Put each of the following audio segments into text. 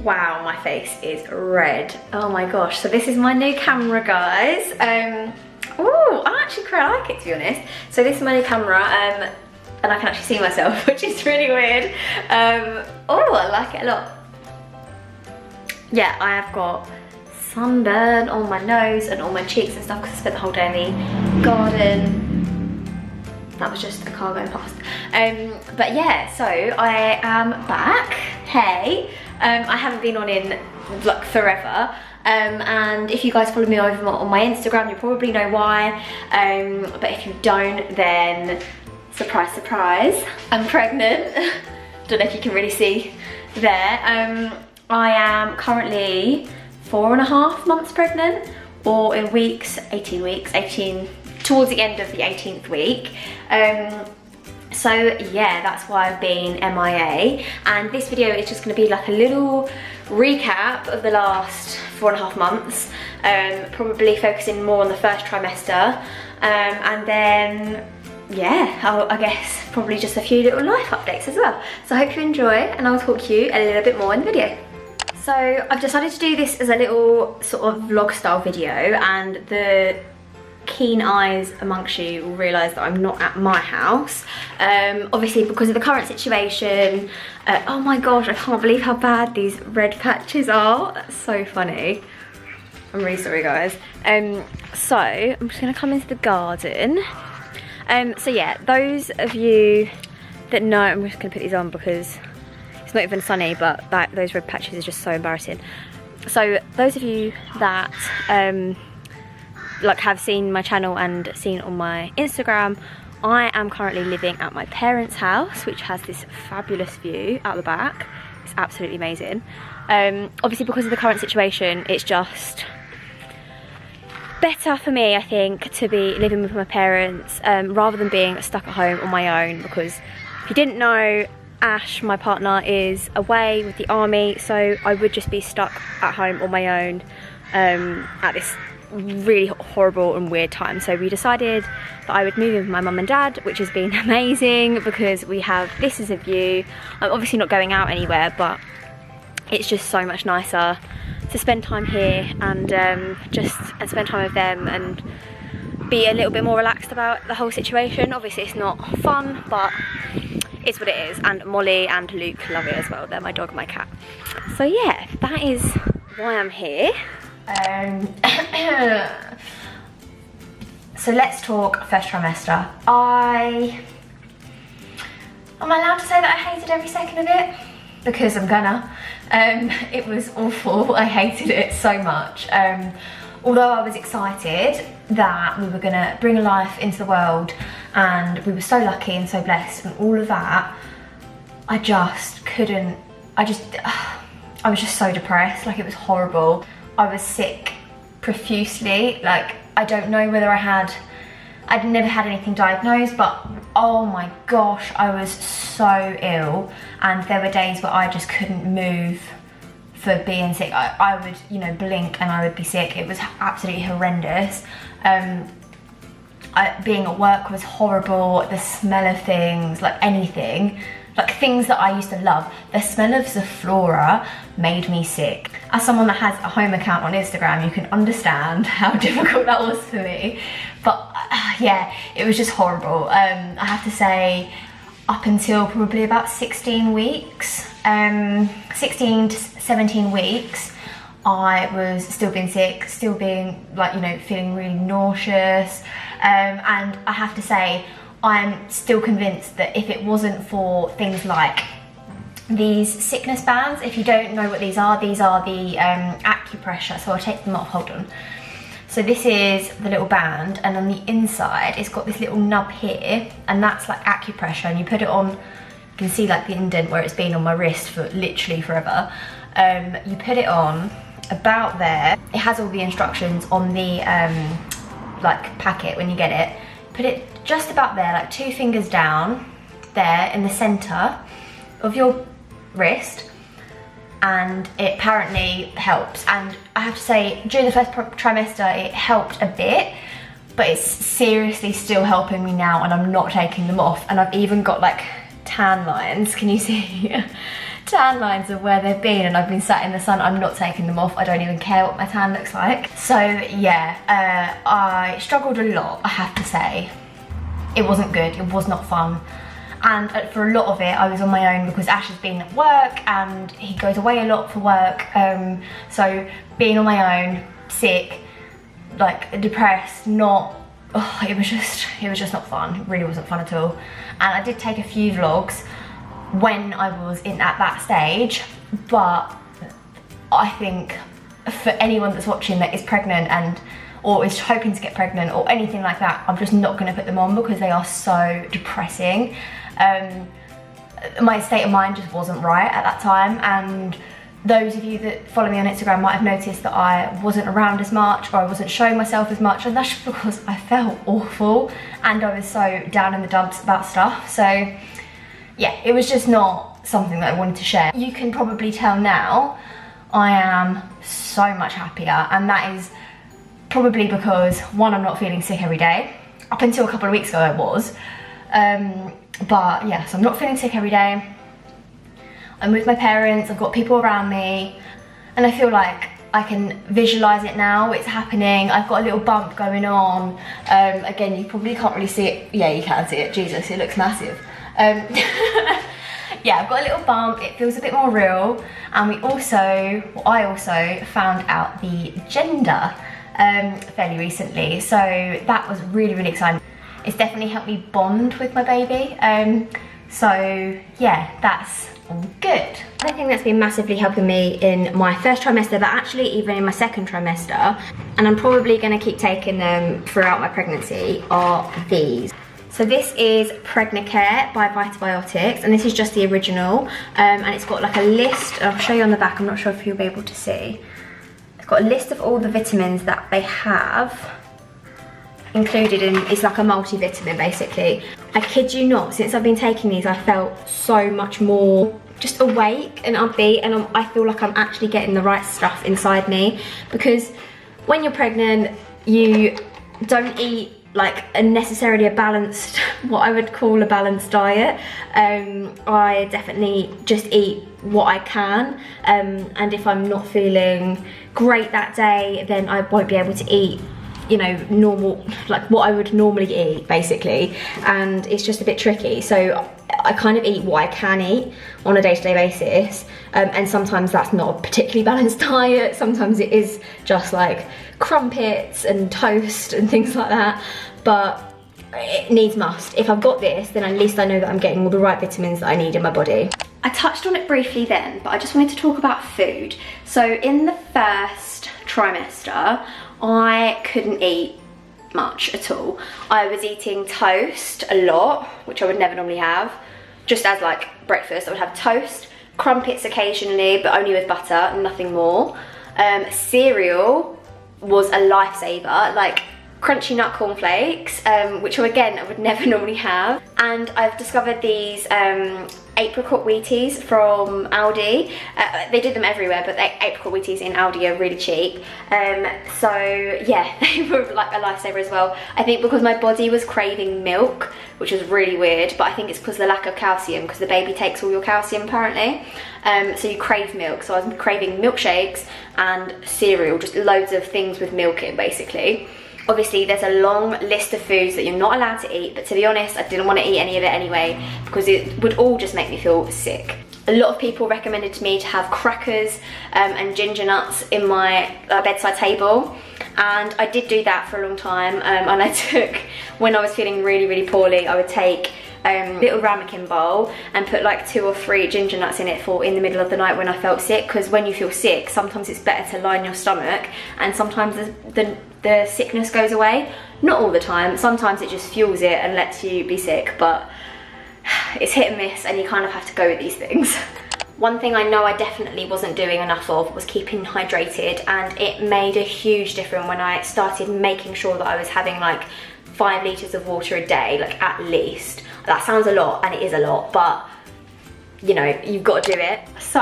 Wow, my face is red. Oh my gosh. So this is my new camera, guys. Oh, I actually quite like it, to be honest. So this is my new camera, and I can actually see myself, which is really weird. Oh, I like it a lot. Yeah, I have got sunburn on my nose and on my cheeks and stuff because I spent the whole day in the garden. That was just a car going past. But yeah, so I am back. Hey, I haven't been on in like forever. And if you guys follow me over on my Instagram, you probably know why. But if you don't, then surprise, surprise, I'm pregnant. Don't know if you can really see there. I am currently 4.5 months pregnant, or in weeks, 18 weeks, towards the end of the 18th week. So yeah, that's why I've been MIA, and this video is just going to be like a little recap of the last 4.5 months, probably focusing more on the first trimester, and then yeah, I guess probably just a few little life updates as well. So I hope you enjoy, and I'll talk to you a little bit more in the video. So I've decided to do this as a little sort of vlog style video, and the keen eyes amongst you will realise that I'm not at my house, obviously because of the current situation. Oh my gosh, I can't believe how bad these red patches are. That's so funny. I'm really sorry, guys. So I'm just going to come into the garden. So yeah, those of you that know, I'm just going to put these on because it's not even sunny, but those red patches are just so embarrassing. So those of you that like have seen my channel and seen on my Instagram, I am currently living at my parents' house, which has this fabulous view out the back. It's absolutely amazing. Obviously because of the current situation, it's just better for me, I think, to be living with my parents rather than being stuck at home on my own, because if you didn't know, Ash, my partner, is away with the army, so I would just be stuck at home on my own at this really horrible and weird time. So we decided that I would move in with my mum and dad, which has been amazing because we have this as a view. I'm obviously not going out anywhere, but it's just so much nicer to spend time here and spend time with them and be a little bit more relaxed about the whole situation. Obviously it's not fun, but it's what it is, and Molly and Luke love it as well. They're my dog and my cat. So yeah, that is why I'm here. So let's talk first trimester. Am I allowed to say that I hated every second of it? Because I'm gonna. It was awful. I hated it so much. Although I was excited that we were gonna bring a life into the world, and we were so lucky and so blessed and all of that, I just couldn't, I was just so depressed. Like, it was horrible. I was sick profusely. Like, I don't know whether I'd never had anything diagnosed, but oh my gosh, I was so ill, and there were days where I just couldn't move for being sick. I would, you know, blink and I would be sick. It was absolutely horrendous. Being at work was horrible. The smell of things, like anything, like things that I used to love, the smell of Zaflora made me sick. As someone that has a home account on Instagram, you can understand how difficult that was for me. But yeah, it was just horrible. I have to say, up until probably about 16 weeks, 16 to 17 weeks, I was still being sick, still being, like, you know, feeling really nauseous. And I have to say, I'm still convinced that if it wasn't for things like these sickness bands, if you don't know what these are the acupressure. So I'll take them off, hold on. So this is the little band, and on the inside it's got this little nub here, and that's like acupressure, and you put it on, you can see like the indent where it's been on my wrist for literally forever. You put it on about there. It has all the instructions on the like packet when you get it. Put it just about there, like 2 fingers down there in the center of your wrist, and it apparently helps. And I have to say, during the first trimester it helped a bit, but it's seriously still helping me now, and I'm not taking them off. And I've even got like tan lines, can you see? tan lines of where they've been, and I've been sat in the sun. I'm not taking them off. I don't even care what my tan looks like. So yeah, I struggled a lot, I have to say. It wasn't good, it was not fun. And for a lot of it, I was on my own because Ash has been at work and he goes away a lot for work. So being on my own, sick, like depressed, it was just not fun. It really wasn't fun at all. And I did take a few vlogs when I was at that stage, but I think for anyone that's watching that is pregnant or is hoping to get pregnant or anything like that, I'm just not going to put them on because they are so depressing. My state of mind just wasn't right at that time, and those of you that follow me on Instagram might have noticed that I wasn't around as much, or I wasn't showing myself as much, and that's just because I felt awful and I was so down in the dumps about stuff. So yeah, it was just not something that I wanted to share. You can probably tell now I am so much happier, and that is probably because, one, I'm not feeling sick every day. Up until a couple of weeks ago I was. But yeah, so I'm not feeling sick every day. I'm with my parents, I've got people around me, and I feel like I can visualise it now, it's happening. I've got a little bump going on. Again, you probably can't really see it. Yeah, you can see it, Jesus, it looks massive. Yeah, I've got a little bump, it feels a bit more real. And I also found out the gender fairly recently, so that was really, really exciting. It's definitely helped me bond with my baby. So yeah, that's all good. I think that's been massively helping me in my first trimester, but actually even in my second trimester, and I'm probably going to keep taking them throughout my pregnancy, are these. So this is Pregnacare by Vitibiotics, and this is just the original, and it's got like a list. I'll show you on the back, I'm not sure if you'll be able to see. It's got a list of all the vitamins that they have included in. It's like a multivitamin basically. I kid you not, since I've been taking these, I felt so much more just awake and upbeat, and I feel like I'm actually getting the right stuff inside me, because when you're pregnant you don't eat like necessarily a balanced, what I would call a balanced diet. I definitely just eat what I can, and if I'm not feeling great that day, then I won't be able to eat, you know, normal, like what I would normally eat basically, and it's just a bit tricky. So I kind of eat what I can eat on a day-to-day basis, and sometimes that's not a particularly balanced diet. Sometimes it is just like crumpets and toast and things like that, but it needs must. If I've got this, then at least I know that I'm getting all the right vitamins that I need in my body. I touched on it briefly then, but I just wanted to talk about food. So in the first trimester, I couldn't eat much at all. I was eating toast a lot, which I would never normally have, just as like breakfast. I would have toast, crumpets occasionally, but only with butter, nothing more. Cereal was a lifesaver, like crunchy nut cornflakes, which again I would never normally have. And I've discovered these apricot Wheaties from Aldi. They do them everywhere, but the apricot Wheaties in Aldi are really cheap. So yeah, they were like a lifesaver as well. I think because my body was craving milk, which was really weird, but I think it's because of the lack of calcium, because the baby takes all your calcium apparently. So you crave milk, so I was craving milkshakes and cereal, just loads of things with milk in basically. Obviously there's a long list of foods that you're not allowed to eat, but to be honest, I didn't want to eat any of it anyway because it would all just make me feel sick. A lot of people recommended to me to have crackers and ginger nuts in my bedside table, and I did do that for a long time. And I took, when I was feeling really, really poorly, I would take a little ramekin bowl and put like 2 or 3 ginger nuts in it for in the middle of the night when I felt sick, because when you feel sick, sometimes it's better to line your stomach, and sometimes the sickness goes away. Not all the time, sometimes it just fuels it and lets you be sick, but it's hit and miss, and you kind of have to go with these things. One thing I know I definitely wasn't doing enough of was keeping hydrated, and it made a huge difference when I started making sure that I was having like 5 litres of water a day, like at least. That sounds a lot, and it is a lot, but you know, you've got to do it. So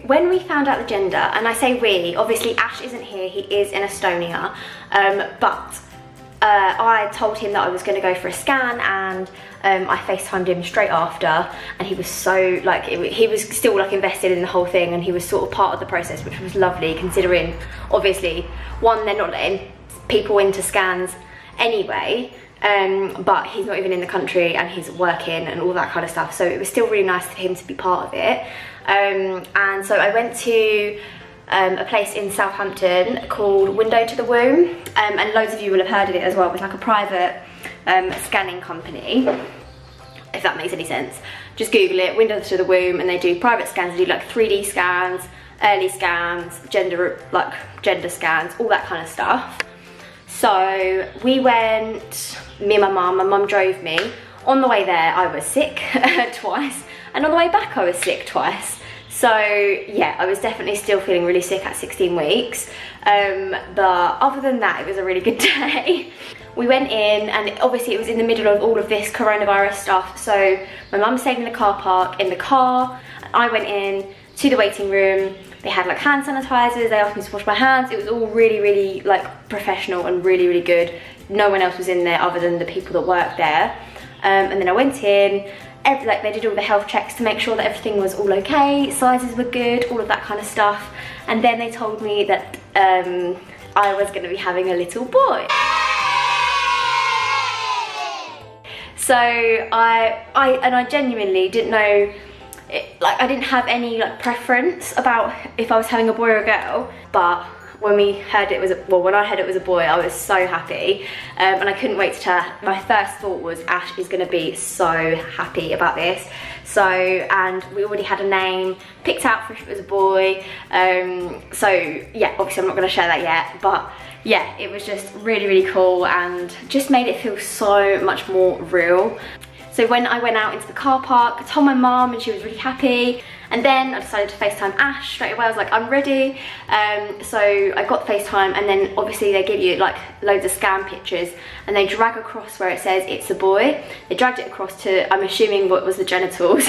when we found out the gender, and I say we, obviously Ash isn't here, he is in Estonia, but I told him that I was going to go for a scan, and I FaceTimed him straight after, and he was so like, he was still like invested in the whole thing, and he was sort of part of the process, which was lovely, considering obviously, one, they're not letting people into scans anyway, but he's not even in the country and he's working and all that kind of stuff, so it was still really nice for him to be part of it. And so I went to a place in Southampton called Window to the Womb, and loads of you will have heard of it as well. It's like a private scanning company, if that makes any sense. Just Google it, Window to the Womb, and they do private scans. They do like 3D scans, early scans, gender scans, all that kind of stuff. So we went, me and my mum drove me. On the way there I was sick twice, and on the way back I was sick twice. So yeah, I was definitely still feeling really sick at 16 weeks. But other than that, it was a really good day. We went in, and obviously it was in the middle of all of this coronavirus stuff. So my mum stayed in the car park, in the car. I went in to the waiting room. They had like hand sanitizers. They asked me to wash my hands. It was all really, really like professional and really, really good. No one else was in there other than the people that work there. And then I went in. Like they did all the health checks to make sure that everything was all okay, sizes were good, all of that kind of stuff. And then they told me that I was going to be having a little boy. So I genuinely didn't know, like I didn't have any like preference about if I was having a boy or a girl, but when we heard it was, when I heard it was a boy, I was so happy, and I couldn't wait to tell. My first thought was Ash is going to be so happy about this. So, and we already had a name picked out for if it was a boy. So yeah, obviously I'm not going to share that yet, but yeah, it was just really, really cool and just made it feel so much more real. So when I went out into the car park, I told my mum and she was really happy. And then I decided to FaceTime Ash straight away. I was like, I'm ready. So I got FaceTime, and then obviously they give you like loads of scan pictures, and they drag across where it says it's a boy. They dragged it across to, I'm assuming what was the genitals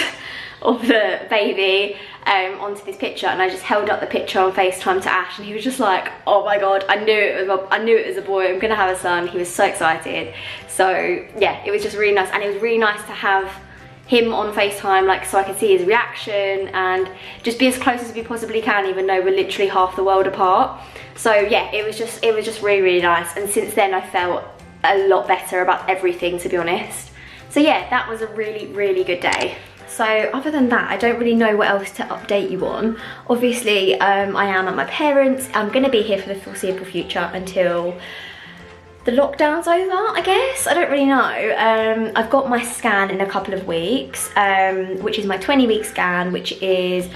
of the baby, onto this picture, and I just held up the picture on FaceTime to Ash, and he was just like, oh my god, I knew it was a boy, I'm gonna have a son. He was so excited. So yeah, it was just really nice, and it was really nice to have him on FaceTime, like, so I could see his reaction and just be as close as we possibly can, even though we're literally half the world apart. So yeah, it was just really, really nice, and since then I felt a lot better about everything, to be honest. So yeah, that was a really, really good day. So other than that, I don't really know what else to update you on. Obviously, I am at my parents'. I'm going to be here for the foreseeable future until the lockdown's over, I guess. I don't really know. I've got my scan in a couple of weeks, which is my 20-week scan, which is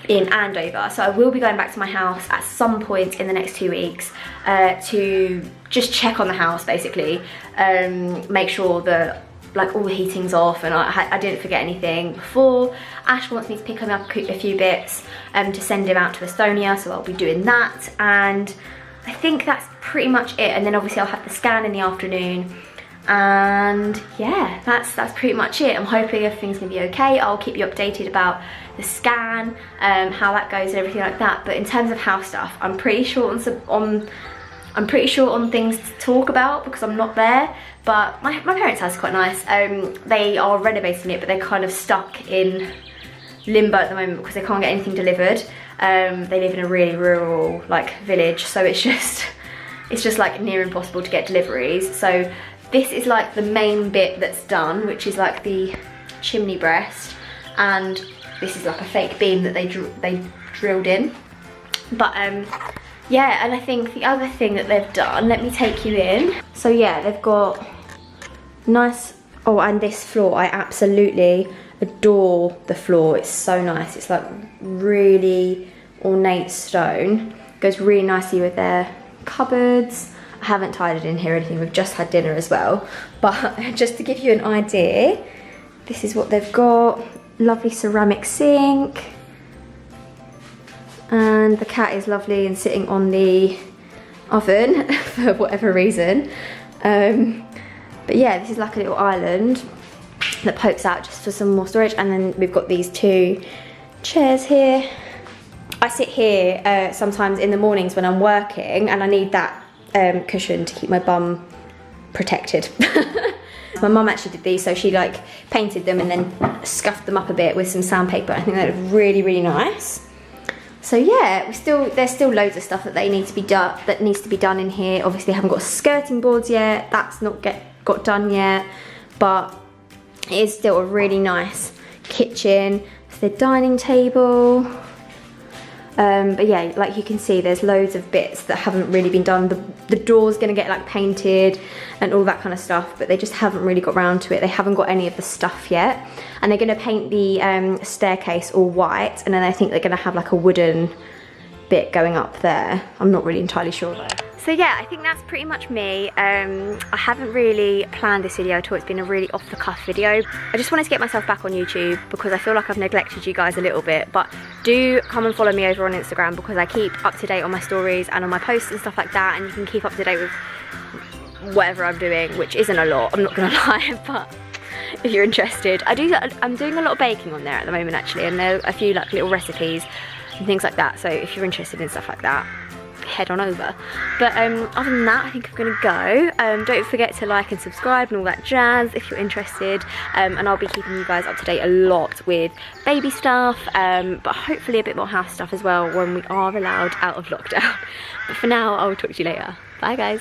in Andover. So I will be going back to my house at some point in the next 2 weeks to just check on the house, basically. Make sure that like all the heating's off and I didn't forget anything before. Ash wants me to pick him up a few bits to send him out to Estonia, so I'll be doing that, and I think that's pretty much it. And then obviously I'll have the scan in the afternoon, and yeah, that's pretty much it. I'm hoping everything's gonna be okay. I'll keep you updated about the scan, how that goes and everything like that. But in terms of house stuff, I'm pretty short on things to talk about because I'm not there. But my parents' house is quite nice. They are renovating it, but they're kind of stuck in limbo at the moment because they can't get anything delivered. They live in a really rural like village, so it's just like near impossible to get deliveries. So this is like the main bit that's done, which is like the chimney breast, and this is like a fake beam that they drilled in. But yeah, and I think the other thing that they've done, let me take you in. So yeah, they've got nice, oh, and this floor, I absolutely adore the floor. It's so nice. It's like really ornate stone. Goes really nicely with their cupboards. I haven't tidied in here or anything. We've just had dinner as well. But just to give you an idea, this is what they've got. Lovely ceramic sink. And the cat is lovely and sitting on the oven for whatever reason. But yeah, this is like a little island that pokes out just for some more storage. And then we've got these two chairs here. I sit here sometimes in the mornings when I'm working, and I need that cushion to keep my bum protected. My mum actually did these, so she like painted them and then scuffed them up a bit with some sandpaper. I think they look really, really nice. So yeah, there's still loads of stuff that needs to be done in here. Obviously I haven't got skirting boards yet, that's not got done yet, but it is still a really nice kitchen. It's the dining table. But yeah, like you can see, there's loads of bits that haven't really been done. The door's gonna get like painted and all that kind of stuff, but they just haven't really got round to it. They haven't got any of the stuff yet. And they're gonna paint the staircase all white, and then I think they're gonna have like a wooden bit going up there. I'm not really entirely sure though. So yeah, I think that's pretty much me. I haven't really planned this video at all. It's been a really off the cuff video. I just wanted to get myself back on YouTube because I feel like I've neglected you guys a little bit, but do come and follow me over on Instagram because I keep up to date on my stories and on my posts and stuff like that, and you can keep up to date with whatever I'm doing, which isn't a lot, I'm not gonna lie, but if you're interested. I'm doing a lot of baking on there at the moment actually, and there are a few like little recipes and things like that, so if you're interested in stuff like that, head on over. But other than that, I think I'm gonna go. Don't forget to like and subscribe and all that jazz if you're interested, and I'll be keeping you guys up to date a lot with baby stuff, but hopefully a bit more house stuff as well when we are allowed out of lockdown. But for now, I will talk to you later. Bye guys.